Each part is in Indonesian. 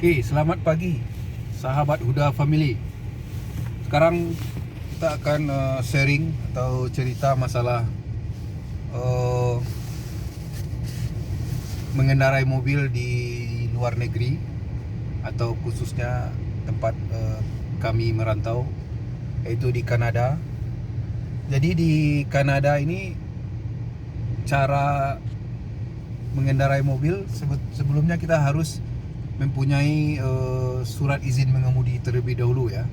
Oke, selamat pagi sahabat Huda Family. Sekarang kita akan sharing atau cerita masalah mengendarai mobil di luar negeri, atau khususnya tempat kami merantau, yaitu di Kanada. Jadi di Kanada ini cara mengendarai mobil, sebelumnya kita harus mempunyai surat izin mengemudi terlebih dahulu ya.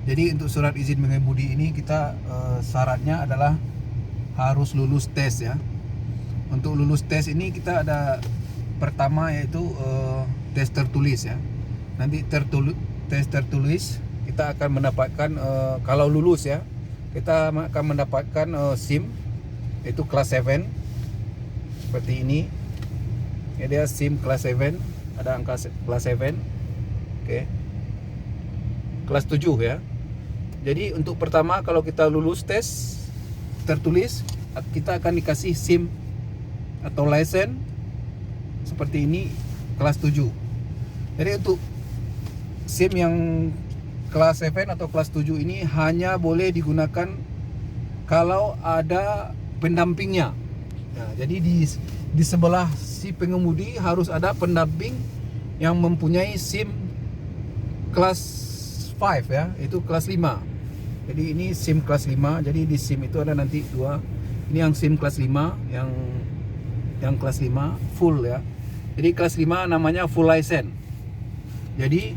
Jadi untuk surat izin mengemudi ini kita syaratnya adalah harus lulus tes ya. Untuk lulus tes ini kita ada pertama yaitu tes tertulis ya. Nanti tes tertulis kita akan mendapatkan kalau lulus ya, kita akan mendapatkan SIM, yaitu kelas 7 seperti ini. Ya, dia SIM kelas 7, ada angka kelas 7. Oke. Kelas 7 ya. Jadi untuk pertama kalau kita lulus tes tertulis, kita akan dikasih SIM atau license seperti ini kelas 7. Jadi untuk SIM yang kelas 7 atau kelas 7 ini hanya boleh digunakan kalau ada pendampingnya. Nah, jadi di sebelah si pengemudi harus ada pendamping yang mempunyai SIM kelas 5 ya, itu kelas 5. Jadi ini SIM kelas 5. Jadi di SIM itu ada nanti dua. Ini yang SIM kelas 5, yang kelas 5 full ya. Jadi kelas 5 namanya full license. Jadi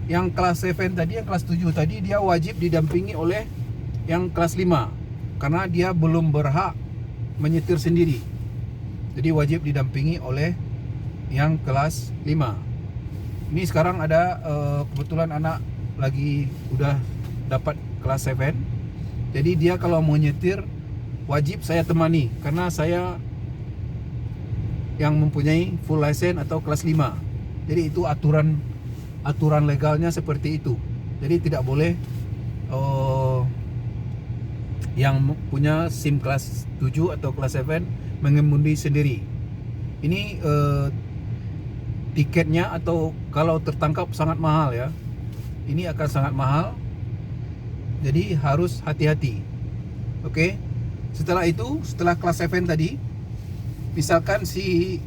yang kelas 7 tadi, yang kelas 7 tadi, dia wajib didampingi oleh yang kelas 5 karena dia belum berhak menyetir sendiri. Jadi wajib didampingi oleh yang kelas 5. Ini sekarang ada kebetulan anak lagi udah dapat kelas 7. Jadi dia kalau mau nyetir wajib saya temani karena saya yang mempunyai full license atau kelas 5. Jadi itu aturan legalnya seperti itu. Jadi tidak boleh yang punya SIM kelas 7 atau kelas 7 mengemudi sendiri. Ini tiketnya atau kalau tertangkap sangat mahal ya. Ini akan sangat mahal. Jadi harus hati-hati. Oke. Setelah itu, setelah kelas 7 tadi, misalkan si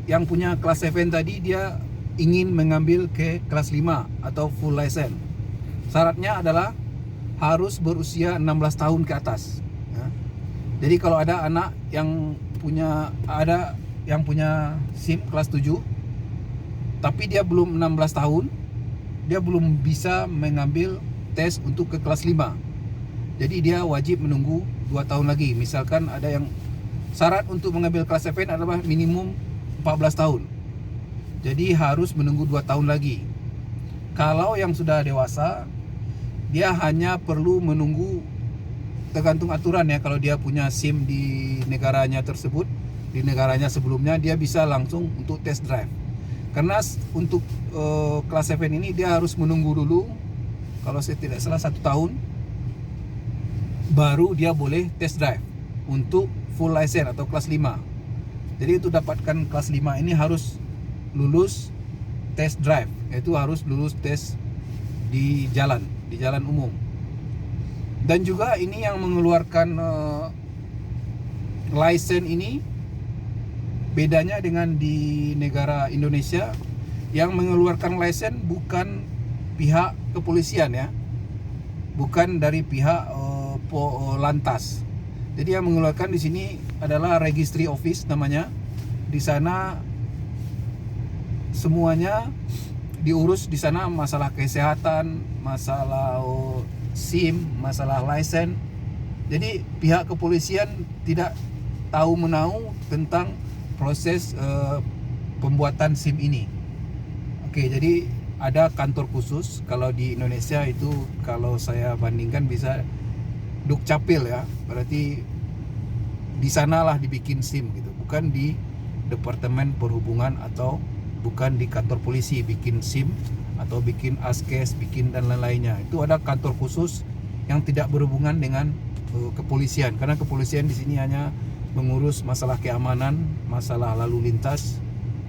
yang punya kelas 7 tadi dia ingin mengambil ke kelas 5 atau full license. Syaratnya adalah harus berusia 16 tahun ke atas ya. Jadi kalau ada anak yang punya SIM kelas 7 tapi dia belum 16 tahun, dia belum bisa mengambil tes untuk ke kelas 5. Jadi dia wajib menunggu 2 tahun lagi. Misalkan ada yang syarat untuk mengambil kelas 7 adalah minimum 14 tahun. Jadi harus menunggu 2 tahun lagi. Kalau yang sudah dewasa, dia hanya perlu menunggu, tergantung aturan ya. Kalau dia punya SIM di negaranya tersebut, di negaranya sebelumnya, dia bisa langsung untuk test drive. Karena untuk kelas 7 ini dia harus menunggu dulu, kalau saya tidak salah 1 tahun, baru dia boleh test drive untuk full license atau kelas 5. Jadi untuk dapatkan kelas 5 ini harus lulus test drive, yaitu harus lulus tes di jalan umum. Dan juga ini yang mengeluarkan license ini bedanya dengan di negara Indonesia. Yang mengeluarkan license bukan pihak kepolisian ya, bukan dari pihak lantas. Jadi yang mengeluarkan di sini adalah registry office namanya. Di sana semuanya diurus di sana, masalah kesehatan, masalah SIM, masalah license. Jadi pihak kepolisian tidak tahu menahu tentang proses pembuatan SIM ini. Oke, jadi ada kantor khusus. Kalau di Indonesia itu, kalau saya bandingkan bisa Dukcapil ya. Berarti di sanalah dibikin SIM gitu, bukan di Departemen Perhubungan atau bukan di kantor polisi bikin SIM atau bikin ASKES, bikin dan lain-lainnya. Itu ada kantor khusus yang tidak berhubungan dengan kepolisian, karena kepolisian di sini hanya mengurus masalah keamanan, masalah lalu lintas,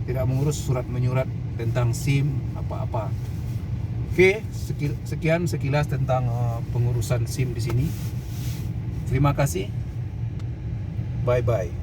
tidak mengurus surat menyurat tentang SIM apa-apa. Oke, sekian sekilas tentang pengurusan SIM di sini. Terima kasih. Bye bye.